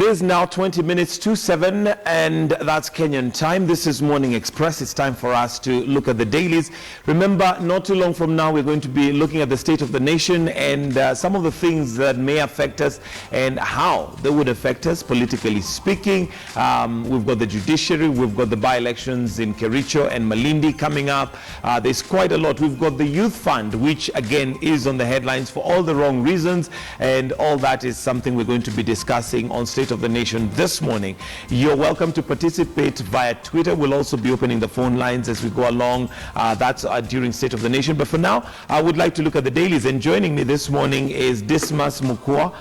is now 20 minutes to 7, and that's Kenyan time. This is Morning Express. It's time for us to look at the dailies. Remember, not too long from now, we're going to be looking at the state of the nation and some of the things that may affect us and how they would affect us, politically speaking. We've got the judiciary, we've got the by-elections in Kericho and Malindi coming up. There's quite a lot. We've got the Youth Fund, which again is on the headlines for all the wrong reasons, and all that is something we're going to be discussing on State of the Nation this morning. You're welcome to participate via Twitter. We'll also be opening the phone lines as we go along. That's during State of the Nation. But for now, I would like to look at the dailies. And joining me this morning is Dismas Mokua,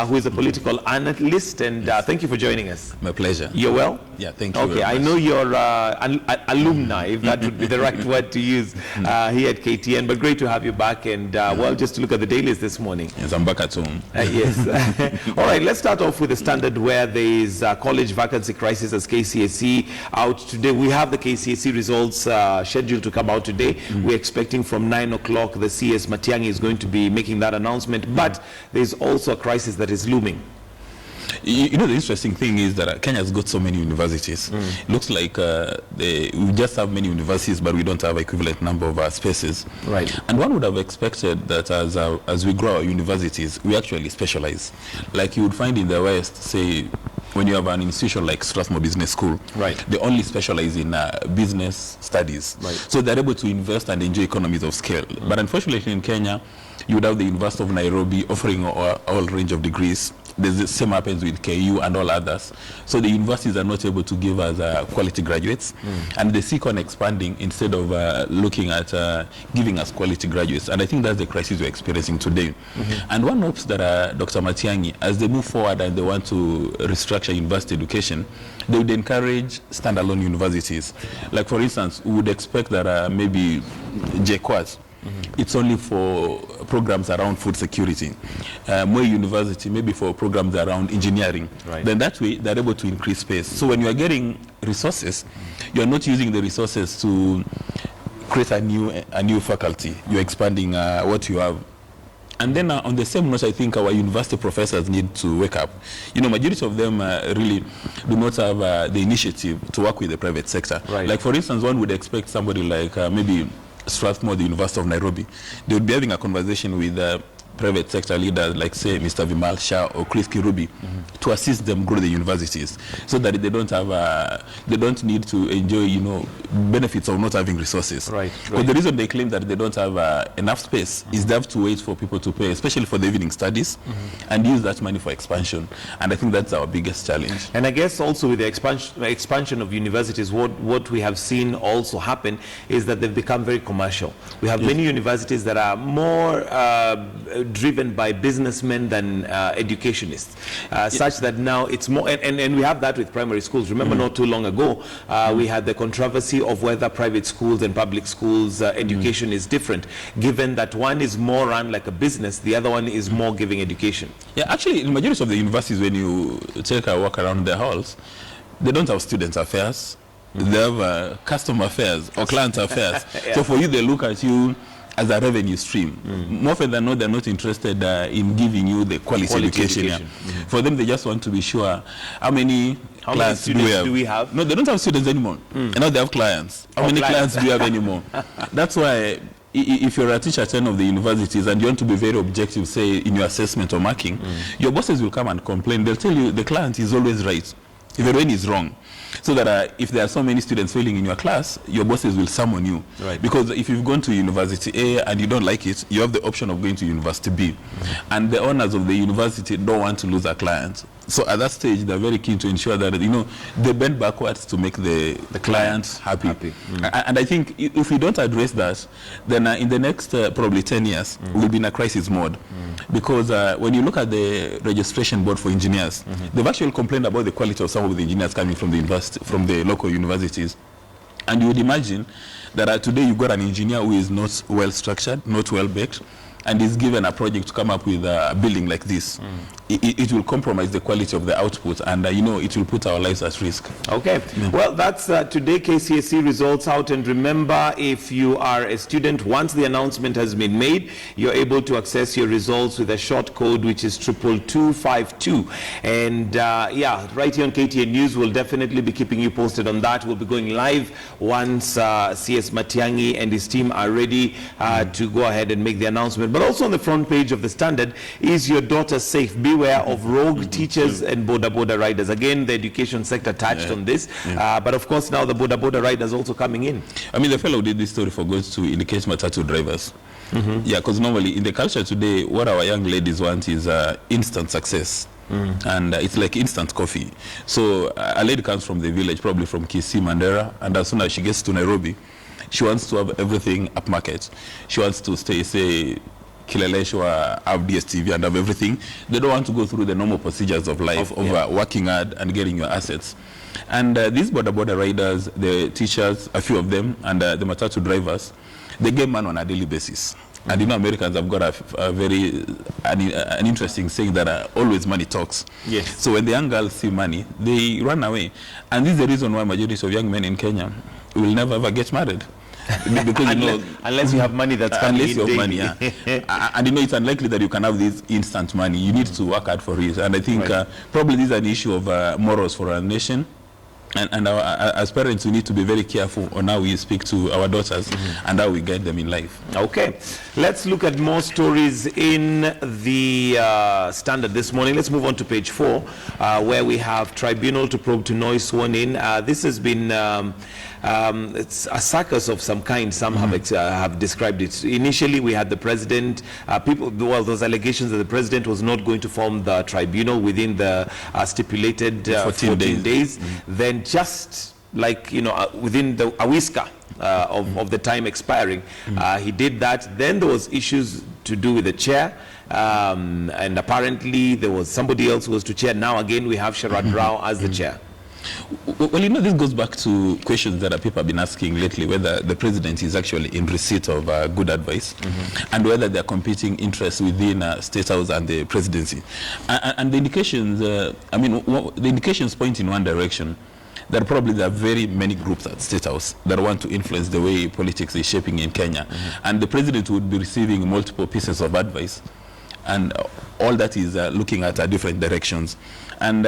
who is a political analyst. And thank you for joining us. My pleasure. You're well? Yeah, thank you. Okay, I know you're alumni, if that would be the right word to use, here at KTN. But great to have you back. And well, just to look at the dailies this morning. Yes, I'm back at home. Yes. All right, let's start off with the Standard, where there is a college vacancy crisis as KCSE out today. We have the KCSE results scheduled to come out today. We're expecting from 9 o'clock the CS Matiang'i is going to be making that announcement. But there's also a crisis that is looming. You know, the interesting thing is that Kenya has got so many universities. It looks like we just have many universities, but we don't have equivalent number of spaces. Right. And one would have expected that as we grow our universities, we actually specialize. Like you would find in the West, say, when you have an institution like Strathmore Business School, right, they only specialize in business studies. Right. So they're able to invest and enjoy economies of scale. But unfortunately in Kenya, you would have the University of Nairobi offering all range of degrees. The same happens with KU and all others. So the universities are not able to give us quality graduates, and they seek on expanding instead of looking at giving us quality graduates. And I think that's the crisis we're experiencing today. And one hopes that Dr. Matiang'i, as they move forward and they want to restructure university education, they would encourage standalone universities. Like for instance, we would expect that maybe JKUAT, it's only for programs around food security. Moi University, maybe for programs around engineering. Right. Then that way, they're able to increase space. So when you are getting resources, you're not using the resources to create a new faculty. You're expanding what you have. And then on the same note, I think our university professors need to wake up. You know, majority of them really do not have the initiative to work with the private sector. Right. Like for instance, one would expect somebody like maybe Strathmore, the University of Nairobi, they would be having a conversation with private sector leaders like, say, Mr. Vimal Shah or Chris Kirubi, to assist them grow the universities, so that they don't have they don't need to enjoy, you know, benefits of not having resources. Right. But the reason they claim that they don't have enough space is they have to wait for people to pay, especially for the evening studies, and use that money for expansion. And I think that's our biggest challenge. And I guess also with the expansion of universities, what we have seen also happen is that they've become very commercial. We have many universities that are more driven by businessmen than educationists, such that now it's more, and we have that with primary schools. Remember, not too long ago, we had the controversy of whether private schools and public schools education is different, given that one is more run like a business, the other one is more giving education. Yeah, actually, in the majority of the universities, when you take a walk around the halls, they don't have student affairs. They have customer affairs or client affairs. Yeah. So for you, they look at you as a revenue stream. More often than not, they're not interested in giving you the quality education. Yeah. For them, they just want to be sure how many clients do we have? No, they don't have students anymore. And now they have clients. How many clients do you have anymore? That's why if you're a teacher at 10 of the universities and you want to be very objective, say, in your assessment or marking, your bosses will come and complain. They'll tell you the client is always right, everyone is wrong. So that if there are so many students failing in your class, your bosses will summon you. Right. Because if you've gone to University A and you don't like it, you have the option of going to University B. And the owners of the university don't want to lose a client. So at that stage, they're very keen to ensure that, you know, they bend backwards to make the client happy. And I think if we don't address that, then in the next probably 10 years, we'll be in a crisis mode. Because when you look at the registration board for engineers, they've actually complained about the quality of some of the engineers coming from the university, from the local universities. And you would imagine that today you've got an engineer who is not well structured, not well baked, and is given a project to come up with a building like this, it will compromise the quality of the output, and you know, it will put our lives at risk. Okay, well, that's today KCSE results out, and remember, if you are a student, once the announcement has been made, you're able to access your results with a short code, which is 22252. And yeah, right here on KTN News, we'll definitely be keeping you posted on that. We'll be going live once CS Matiangi and his team are ready to go ahead and make the announcement. But also on the front page of the Standard, is your daughter safe? Beware of rogue teachers and boda riders. Again, the education sector touched on this, but of course now the boda riders also coming in. I mean, the fellow who did this story forgot to indicate matatu drivers. Yeah, because normally in the culture today, what our young ladies want is instant success. And it's like instant coffee. So a lady comes from the village, probably from Kisii, Mandera, and as soon as she gets to Nairobi, she wants to have everything upmarket. She wants to stay, say, Kileleshwa, have DSTV and have everything. They don't want to go through the normal procedures of life, of working hard and getting your assets. And these border riders, the teachers, a few of them, and the matatu drivers, they get money on a daily basis. And you know, Americans have got a very an interesting saying that always money talks. Yes. So when the young girls see money, they run away. And this is the reason why majority of young men in Kenya will never ever get married. Because you know, unless you have money that's coming unless in you have daily. money, and you know, it's unlikely that you can have this instant money. You need to work hard for it. And I think probably this is an issue of morals for our nation. And as parents, we need to be very careful on how we speak to our daughters and how we guide them in life. Okay, let's look at more stories in the Standard this morning. Let's move on to page 4, where we have tribunal to probe to noise sworn in. This has been it's a circus of some kind. Some have described it. Initially, we had the president. Those allegations that the president was not going to form the tribunal within the stipulated 14 days. Then just like, you know, within the whisker of the time expiring, he did that. Then there was issues to do with the chair, and apparently there was somebody else who was to chair. Now again we have Sharad Rao as the chair. Well, you know, this goes back to questions that people have been asking lately, whether the president is actually in receipt of good advice, and whether there are competing interests within State House and the presidency. And the indications, I mean, the indications point in one direction. There are very many groups at State House that want to influence the way politics is shaping in Kenya. And the president would be receiving multiple pieces of advice. And all that is looking at different directions. And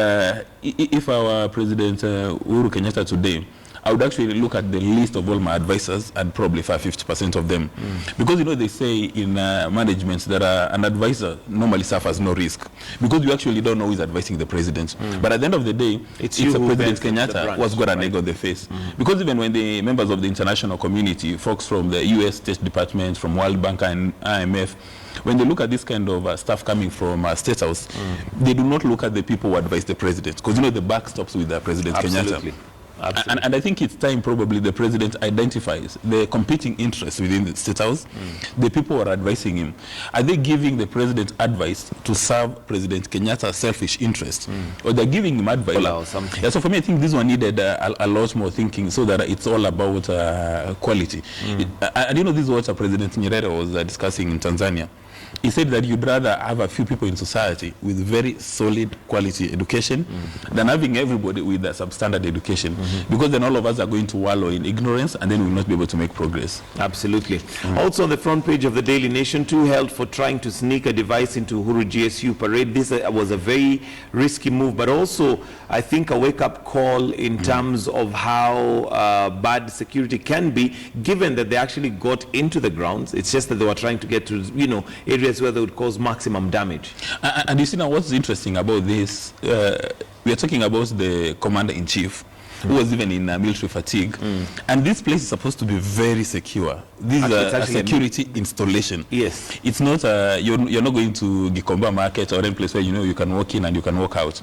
if our President Uhuru Kenyatta today, I would actually look at the list of all my advisors and probably 50% of them. Because, you know, they say in management that an advisor normally suffers no risk. Because you actually don't know who is advising the president. But at the end of the day, it's a President Kenyatta who has got an egg on the face. Because even when the members of the international community, folks from the US State Department, from World Bank and IMF, when they look at this kind of stuff coming from State House, they do not look at the people who advise the president. Because, you know, the buck stops with the President Kenyatta. And I think it's time probably the president identifies the competing interests within the State House, the people who are advising him. Are they giving the president advice to serve President Kenyatta's selfish interest? Or they're giving him advice? Yeah, so for me, I think this one needed a lot more thinking so that it's all about quality. And you know, this is what President Nyerere was discussing in Tanzania. He said that you'd rather have a few people in society with very solid quality education than having everybody with a substandard education, because then all of us are going to wallow in ignorance and then we'll not be able to make progress. Absolutely. Also on the front page of the Daily Nation, 2 held for trying to sneak a device into Uhuru GSU parade. This was a very risky move, but also I think a wake-up call in terms of how bad security can be, given that they actually got into the grounds. It's just that they were trying to get to, you know, areas where they would cause maximum damage. And you see now what's interesting about this, we are talking about the commander-in-chief, who was even in military fatigue. And this place is supposed to be very secure. This is a security installation. Yes. It's not, you're not going to Gikomba Market or any place where, you know, you can walk in and you can walk out.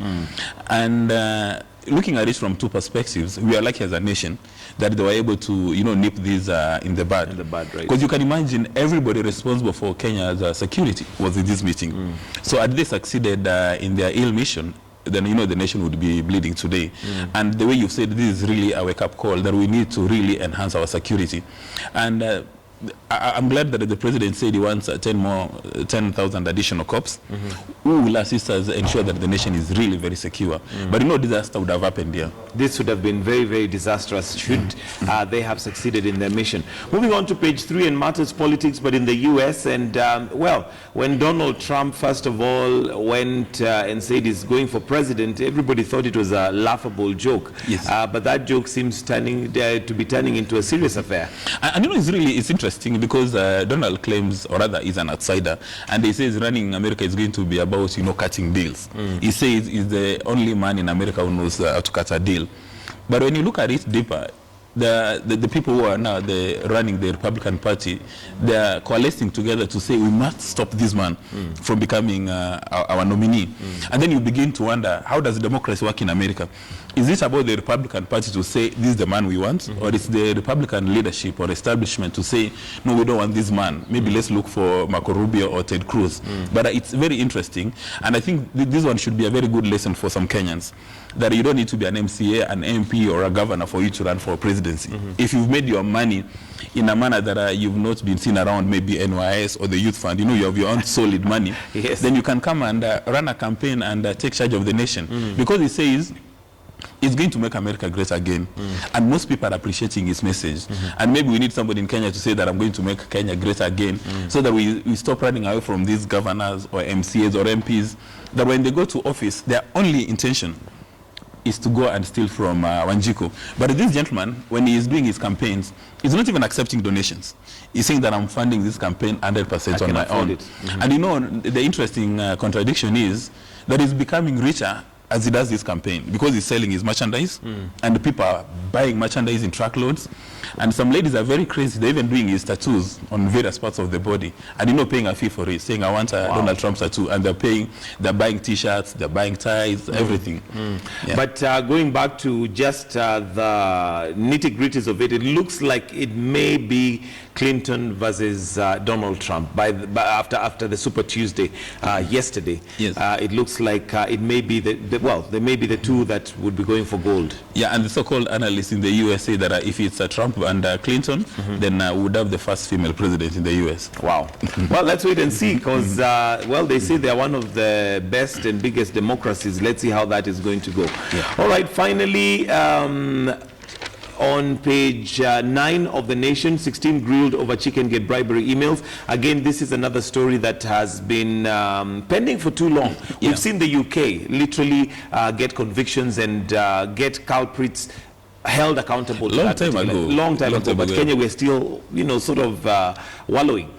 And looking at it from 2 perspectives, we are lucky as a nation that they were able to, you know, nip these in the bud. Right. Because you can imagine everybody responsible for Kenya's security was in this meeting. So had they succeeded in their ill mission, then, you know, the nation would be bleeding today. And the way you've said, this is really a wake-up call that we need to really enhance our security. And I'm glad that the president said he wants 10,000 additional cops who will assist us ensure that the nation is really very secure. But disaster would have happened here. This would have been very, very disastrous should they have succeeded in their mission. Moving on to page 3 and matters politics, but in the U.S. And, well, when Donald Trump, first of all, went and said he's going for president, everybody thought it was a laughable joke. Yes. But that joke seems to be turning into a serious affair. And it's interesting because Donald claims, or rather is an outsider, and he says running America is going to be about, cutting deals. He says he's the only man in America who knows how to cut a deal. But when you look at it deeper, the people who are now running the Republican Party, they are coalescing together to say we must stop this man from becoming our nominee. And then you begin to wonder, how does democracy work in America? Is it about the Republican Party to say this is the man we want, or is the Republican leadership or establishment to say no, we don't want this man? Maybe let's look for Marco Rubio or Ted Cruz. But it's very interesting, and I think this one should be a very good lesson for some Kenyans, that you don't need to be an MCA, an MP, or a governor for you to run for presidency. If you've made your money in a manner that you've not been seen around, maybe NYS or the Youth Fund, you have your own solid money, yes, then you can come and run a campaign and take charge of the nation. Because he says it's going to make America great again. And most people are appreciating his message. And maybe we need somebody in Kenya to say that I'm going to make Kenya great again, so that we stop running away from these governors or MCAs or MPs, that when they go to office, their only intention is to go and steal from Wanjiku. But this gentleman, when he is doing his campaigns, he's not even accepting donations. He's saying that I'm funding this campaign 100% on my own. And the interesting contradiction is that he's becoming richer as he does this campaign, because he's selling his merchandise, and the people are buying merchandise in truckloads. And some ladies are very crazy. They're even doing his tattoos on various parts of the body, and paying a fee for it, saying I want a Donald Trump tattoo, and they're buying t-shirts, they're buying ties, everything. Yeah. But going back to just the nitty-gritties of it, it looks like it may be Clinton versus Donald Trump after the Super Tuesday yesterday. Yes. It looks like it may be there may be the two that would be going for gold. Yeah, and the so-called analysts in the US say that if it's Trump and Clinton, then we would have the first female president in the US. Wow. Well, let's wait and see, because they say they're one of the best and biggest democracies. Let's see how that is going to go. Yeah. All right, finally, on page 9 of The Nation, 16 grilled over Chickengate bribery emails. Again, this is another story that has been pending for too long. Yeah. We've seen the UK literally get convictions and get culprits held accountable. Long time ago. But Kenya, we're still, sort of wallowing.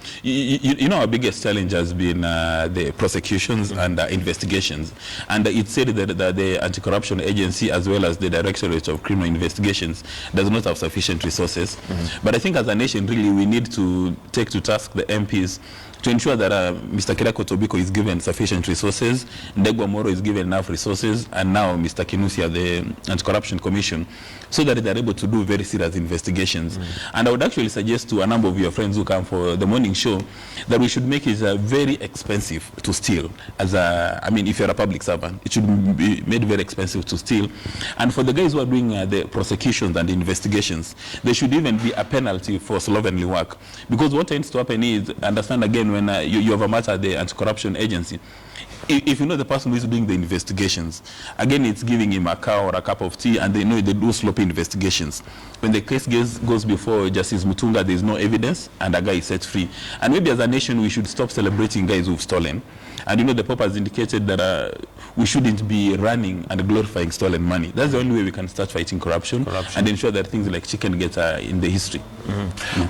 Our biggest challenge has been the prosecutions and investigations. And it said that the Anti-Corruption Agency, as well as the Directorate of Criminal Investigations, does not have sufficient resources. But I think as a nation, really, we need to take to task the MPs to ensure that Mr. Kirako Tobiko is given sufficient resources, Ndegwa Moro is given enough resources, and now Mr. Kinusia, the Anti-Corruption Commission, so that they are able to do very serious investigations. And I would actually suggest to a number of your friends who come for the morning show that we should make it very expensive to steal. If you're a public servant, it should be made very expensive to steal. And for the guys who are doing the prosecutions and the investigations, there should even be a penalty for slovenly work. Because what tends to happen is, understand again, when you have a matter at the Anti-Corruption Agency, if the person who is doing the investigations, again, it's giving him a cow or a cup of tea, and they do sloppy investigations. When the case goes before Justice Mutunga, there is no evidence, and a guy is set free. And maybe as a nation, we should stop celebrating guys who've stolen. And the Pope has indicated that we shouldn't be running and glorifying stolen money. That's the only way we can start fighting corruption. And ensure that things like Chickengate are in the history.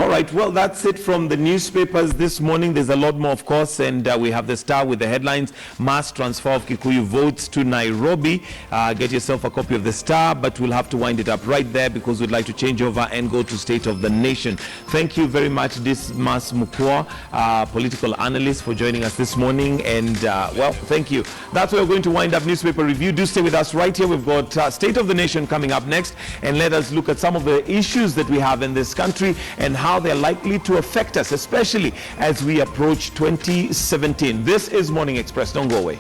All right, well, that's it from the newspapers this morning. There's a lot more, of course, and we have the Star with the headlines: mass transfer of Kikuyu votes to Nairobi. Get yourself a copy of the Star, but we'll have to wind it up right there because we'd like to change over and go to State of the Nation. Thank you very much, Dismas Mukwa, political analyst, for joining us this morning. And thank you. That's where we're going to wind up newspaper review. Do stay with us right here. We've got State of the Nation coming up next, and let us look at some of the issues that we have in this country and how they're likely to affect us, especially as we approach 2017. This is Morning Express. Don't go away.